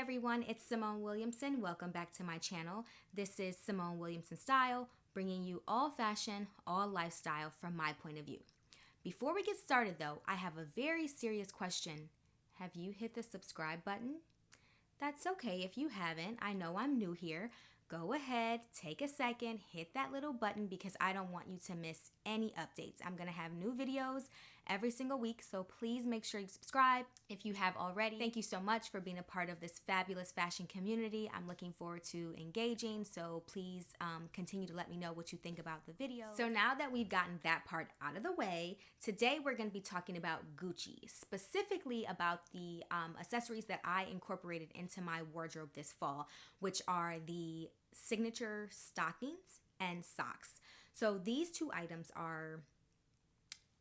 everyone, it's Simone Williamson. Welcome back to my channel. This is Simone Williamson Style, bringing you all fashion, all lifestyle from my point of view. Before we get started though, I have a very serious question. Have you hit the subscribe button? That's okay if you haven't. I know I'm new here. Go ahead, take a second, hit that little button because I don't want you to miss any updates. I'm going to have new videos every single week, so please make sure you subscribe if you have already. Thank you so much for being a part of this fabulous fashion community. I'm looking forward to engaging, so please continue to let me know what you think about the video. So now that we've gotten that part out of the way, today we're going to be talking about Gucci, specifically about the accessories that I incorporated into my wardrobe this fall, which are the signature stockings and socks. So these two items are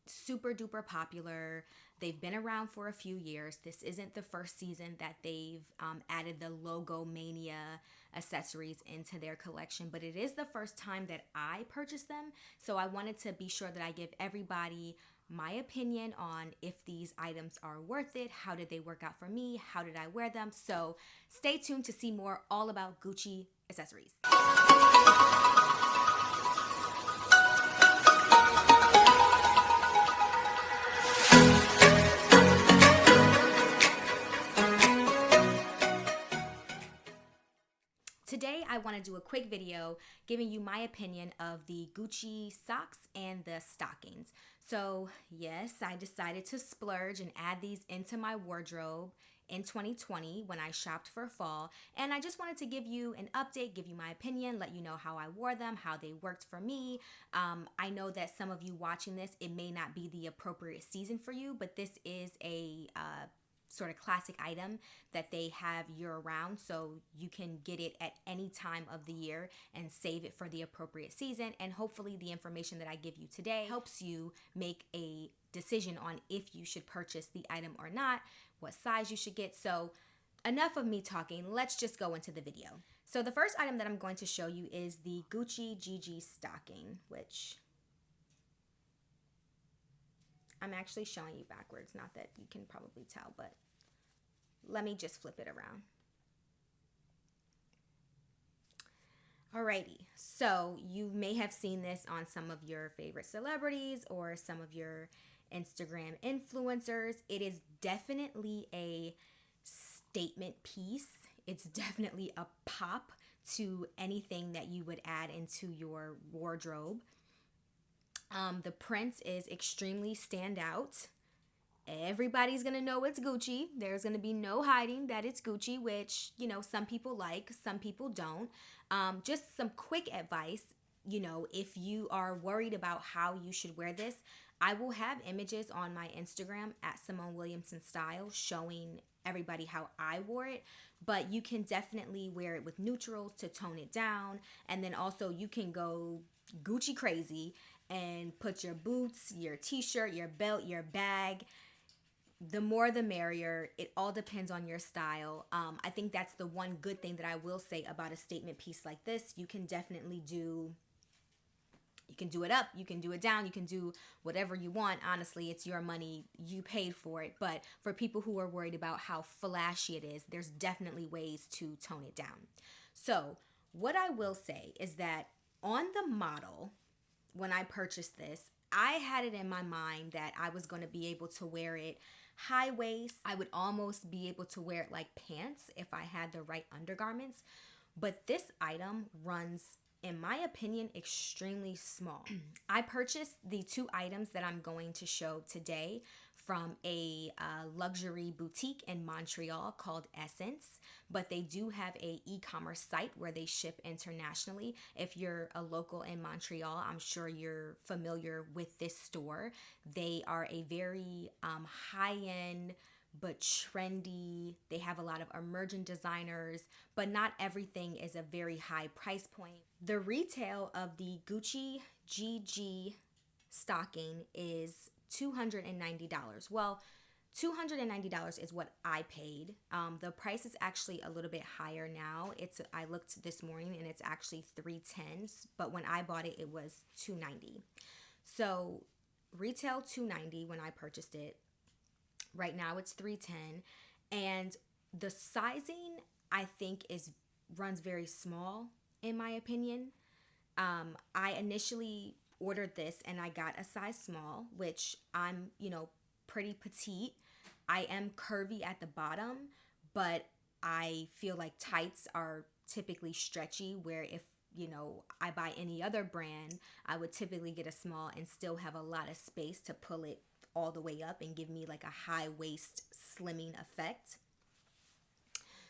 super duper popular. They've been around for a few years. This isn't the first season that they've added the Logo Mania accessories into their collection, but it is the first time that I purchased them. So I wanted to be sure that I give everybody my opinion on if these items are worth it. How did they work out for me? How did I wear them? So stay tuned to see more all about Gucci accessories. Today, I want to do a quick video giving you my opinion of the Gucci socks and the stockings. So yes, I decided to splurge and add these into my wardrobe in 2020 when I shopped for fall. And I just wanted to give you an update, give you my opinion, let you know how I wore them, how they worked for me. I know that some of you watching this, it may not be the appropriate season for you, but this is a sort of classic item that they have year-round, so you can get it at any time of the year and save it for the appropriate season. And hopefully the information that I give you today helps you make a decision on if you should purchase the item or not, what size you should get. So enough of me talking, let's just go into the video. So the first item that I'm going to show you is the Gucci GG stocking, which I'm actually showing you backwards, not that you can probably tell, but let me just flip it around. Alrighty, so you may have seen this on some of your favorite celebrities or some of your Instagram influencers. It is definitely a statement piece. It's definitely a pop to anything that you would add into your wardrobe. The print is extremely standout. Everybody's gonna know it's Gucci. There's gonna be no hiding that it's Gucci, which, you know, some people like, some people don't. Just some quick advice, you know, if you are worried about how you should wear this, I will have images on my Instagram at Simone Williamson Style showing everybody how I wore it, but you can definitely wear it with neutrals to tone it down. And then also you can go Gucci crazy and put your boots, your t-shirt, your belt, your bag. The more the merrier. It all depends on your style. I think that's the one good thing that I will say about a statement piece like this. You can definitely do it up, you can do it down, you can do whatever you want. Honestly, it's your money, you paid for it. But for people who are worried about how flashy it is, there's definitely ways to tone it down. So what I will say is that on the model, when I purchased this, I had it in my mind that I was going to be able to wear it high waist. I would almost be able to wear it like pants if I had the right undergarments. But this item runs, in my opinion, extremely small. I purchased the two items that I'm going to show today from a luxury boutique in Montreal called Essence, but they do have a e-commerce site where they ship internationally. If you're a local in Montreal, I'm sure you're familiar with this store. They are a very high-end but trendy. They have a lot of emerging designers, but not everything is a very high price point. The retail of the Gucci GG stocking is $290. Well, $290 is what I paid. The price is actually a little bit higher now. I looked this morning and it's actually $310, but when I bought it, it was $290. So retail $290 when I purchased it. Right now it's $310, and the sizing I think is runs very small in my opinion. I initially ordered this and I got a size small, which I'm, pretty petite. I am curvy at the bottom, but I feel like tights are typically stretchy, where if I buy any other brand, I would typically get a small and still have a lot of space to pull it all the way up and give me like a high waist slimming effect.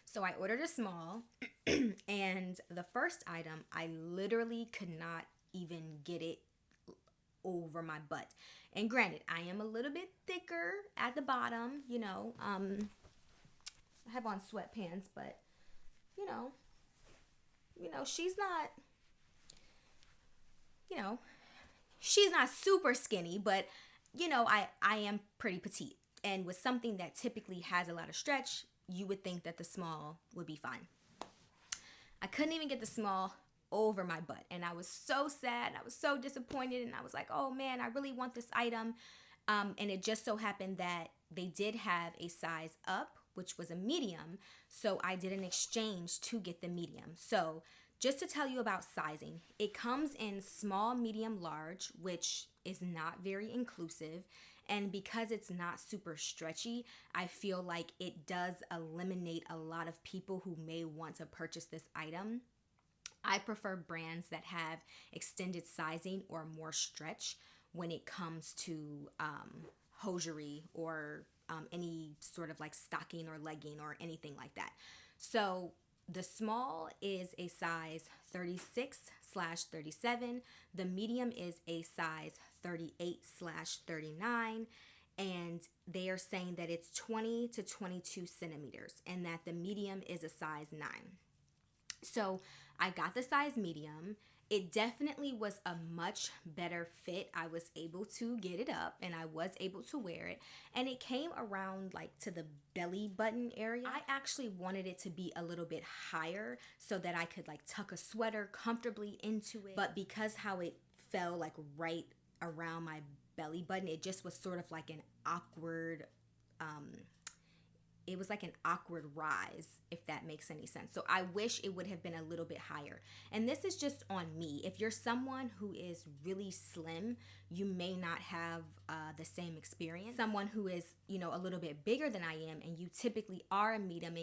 So I ordered a small, and the first item, I literally could not even get it over my butt. And granted, I am a little bit thicker at the bottom, I have on sweatpants, but you know, she's not, you know, she's not super skinny, but I am pretty petite. And with something that typically has a lot of stretch, you would think that the small would be fine. I couldn't even get the small over my butt, and I was so sad. I was so disappointed, and I was like, oh man, I really want this item. And it just so happened that they did have a size up, which was a medium. So I did an exchange to get the medium. So just to tell you about sizing, it comes in small, medium, large, which is not very inclusive. And because it's not super stretchy, I feel like it does eliminate a lot of people who may want to purchase this item. I prefer brands that have extended sizing or more stretch when it comes to hosiery or any sort of like stocking or legging or anything like that. So the small is a size 36/37. The medium is a size 38/39. And they are saying that it's 20 to 22 centimeters and that the medium is a size 9. So I got the size medium. It definitely was a much better fit. I was able to get it up and I was able to wear it. And it came around like to the belly button area. I actually wanted it to be a little bit higher so that I could like tuck a sweater comfortably into it. But because how it fell like right around my belly button, it just was sort of like an awkward it was like an awkward rise, if that makes any sense. So I wish it would have been a little bit higher. And this is just on me. If you're someone who is really slim, you may not have the same experience. Someone who is, a little bit bigger than I am, and you typically are a medium,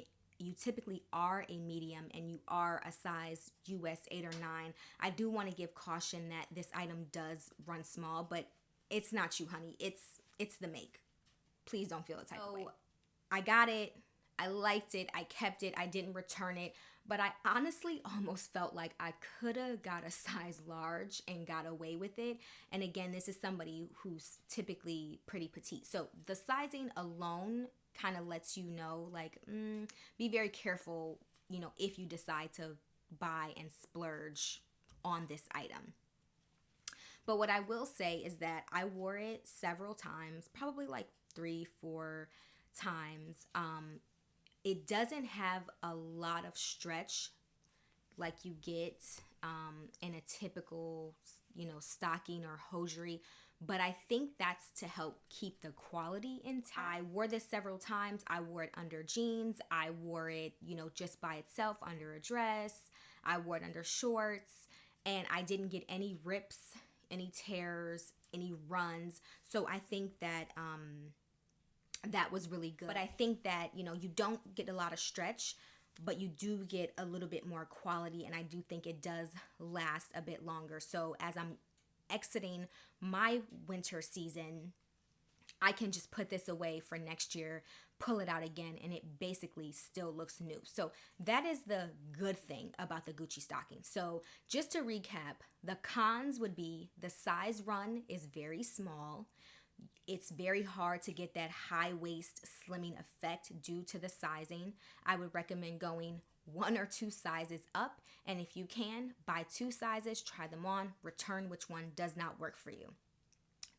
and you are a size US 8 or 9, I do want to give caution that this item does run small, but it's not you, honey. It's the make. Please don't feel the type of way. I got it. I liked it. I kept it. I didn't return it. But I honestly almost felt like I could have got a size large and got away with it. And again, this is somebody who's typically pretty petite. So the sizing alone kind of lets you know, like, be very careful, if you decide to buy and splurge on this item. But what I will say is that I wore it several times, probably like 3-4 times. It doesn't have a lot of stretch like you get in a typical, stocking or hosiery, but I think that's to help keep the quality intact. I wore this several times. I wore it under jeans. I wore it, just by itself under a dress. I wore it under shorts, and I didn't get any rips, any tears, any runs. So I think that that was really good. But I think that, you don't get a lot of stretch, but you do get a little bit more quality, and I do think it does last a bit longer. So as I'm exiting my winter season, I can just put this away for next year, pull it out again, and it basically still looks new. So that is the good thing about the Gucci stocking. So just to recap, the cons would be the size run is very small. It's very hard to get that high waist slimming effect due to the sizing. I would recommend going 1 or 2 sizes up, and if you can, buy 2 sizes, try them on, return which one does not work for you.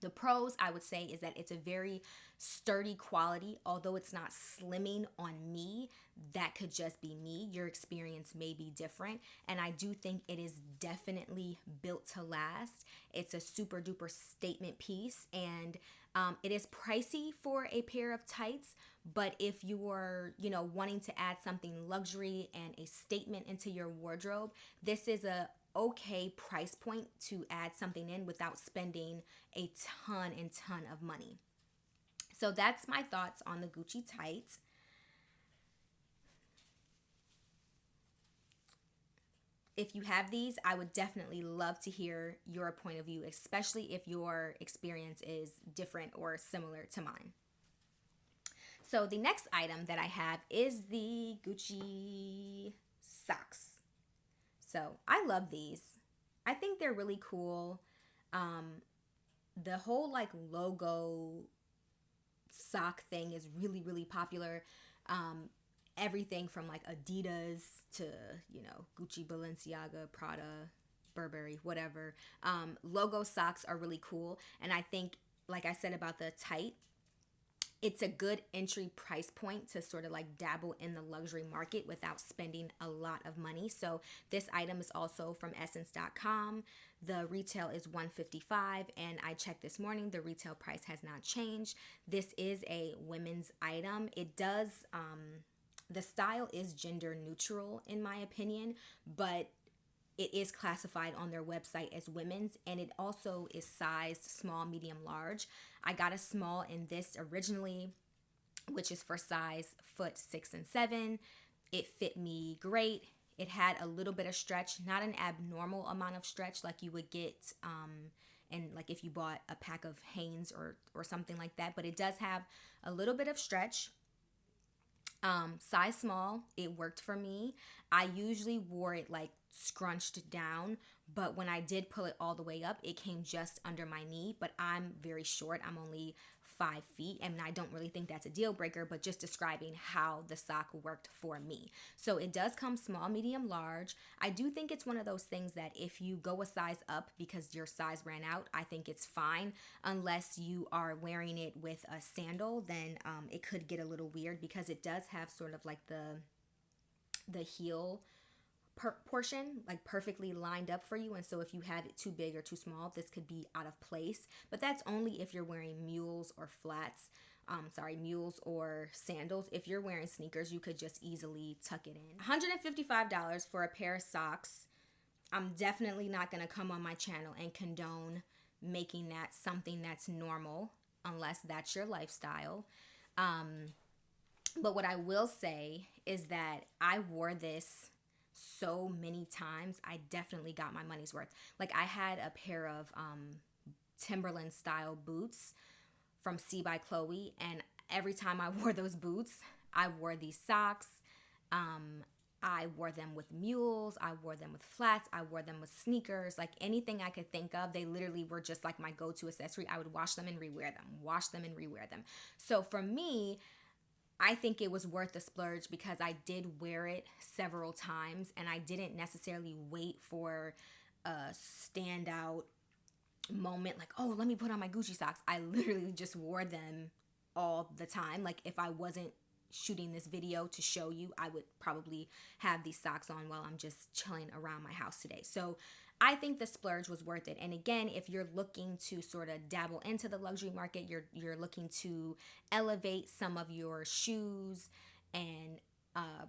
The pros, I would say, is that it's a very sturdy quality. Although it's not slimming on me, that could just be me. Your experience may be different. And I do think it is definitely built to last. It's a super duper statement piece. And it is pricey for a pair of tights. But if you are, wanting to add something luxury and a statement into your wardrobe, this is a okay price point to add something in without spending a ton and ton of money. So that's my thoughts on the Gucci tights. If you have these, I would definitely love to hear your point of view, especially if your experience is different or similar to mine. So the next item that I have is the Gucci socks. So I love these. I think they're really cool. The whole like logo sock thing is really, really popular. Everything from like Adidas to, Gucci, Balenciaga, Prada, Burberry, whatever. Logo socks are really cool. And I think, like I said about the tight, it's a good entry price point to sort of like dabble in the luxury market without spending a lot of money. So this item is also from essence.com. The retail is $155, and I checked this morning, the retail price has not changed. This is a women's item. It does the style is gender neutral in my opinion, but it is classified on their website as women's, and it also is sized small, medium, large. I got a small in this originally, which is for size foot 6 and 7. It fit me great. It had a little bit of stretch, not an abnormal amount of stretch like you would get and like if you bought a pack of Hanes or something like that, but it does have a little bit of stretch. Size small, it worked for me. I usually wore it like scrunched down, but when I did pull it all the way up, it came just under my knee. But I'm very short, I'm only 5 feet, and I don't really think that's a deal breaker, but just describing how the sock worked for me. So it does come small, medium, large. I do think it's one of those things that if you go a size up because your size ran out, I think it's fine. Unless you are wearing it with a sandal, then it could get a little weird because it does have sort of like the heel portion like perfectly lined up for you, and so if you have it too big or too small, this could be out of place. But that's only if you're wearing mules or flats. Mules or sandals. If you're wearing sneakers, you could just easily tuck it in. $155 for a pair of socks. I'm definitely not going to come on my channel and condone making that something that's normal unless that's your lifestyle. But what I will say is that I wore this so many times. I definitely got my money's worth. Like I had a pair of Timberland style boots from C by Chloe, and every time I wore those boots, I wore these socks. I wore them with mules, I wore them with flats, I wore them with sneakers, like anything I could think of. They literally were just like my go-to accessory. I would wash them and rewear them, wash them and rewear them. So for me, I think it was worth the splurge because I did wear it several times and I didn't necessarily wait for a standout moment like, oh, let me put on my Gucci socks. I literally just wore them all the time. Like if I wasn't shooting this video to show you, I would probably have these socks on while I'm just chilling around my house today. So I think the splurge was worth it. And again, if you're looking to sort of dabble into the luxury market, you're looking to elevate some of your shoes and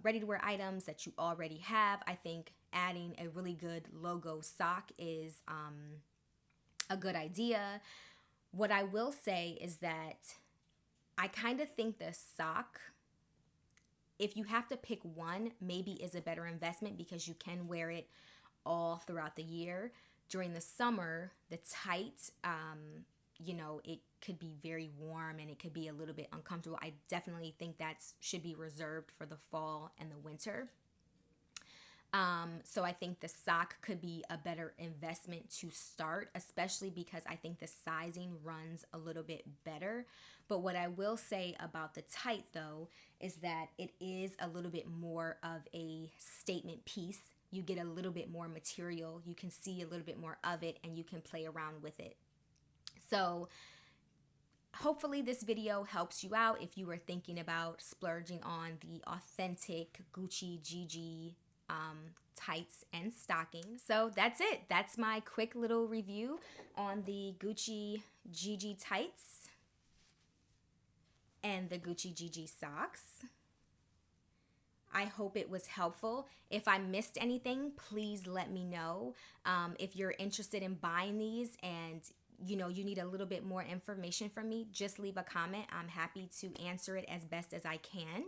ready-to-wear items that you already have, I think adding a really good logo sock is a good idea. What I will say is that I kind of think the sock, if you have to pick one, maybe is a better investment because you can wear it all throughout the year. During the summer, the tight, it could be very warm and it could be a little bit uncomfortable. I definitely think that should be reserved for the fall and the winter. So I think the sock could be a better investment to start, especially because I think the sizing runs a little bit better. But what I will say about the tight though is that it is a little bit more of a statement piece. You get a little bit more material, you can see a little bit more of it, and you can play around with it. So hopefully this video helps you out if you were thinking about splurging on the authentic Gucci GG tights and stockings. So that's it. That's my quick little review on the Gucci GG tights and the Gucci GG socks. I hope it was helpful. If I missed anything, please let me know. If you're interested in buying these and you need a little bit more information from me, just leave a comment. I'm happy to answer it as best as I can.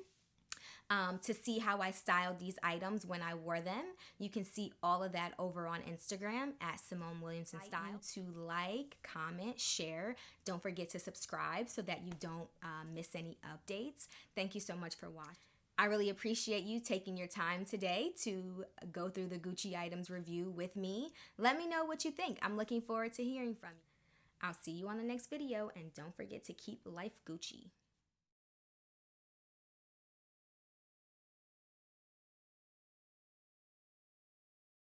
To see how I styled these items when I wore them, you can see all of that over on Instagram at Simone Williamson Style. To like, comment, share. Don't forget to subscribe so that you don't miss any updates. Thank you so much for watching. I really appreciate you taking your time today to go through the Gucci items review with me. Let me know what you think. I'm looking forward to hearing from you. I'll see you on the next video, and don't forget to keep life Gucci.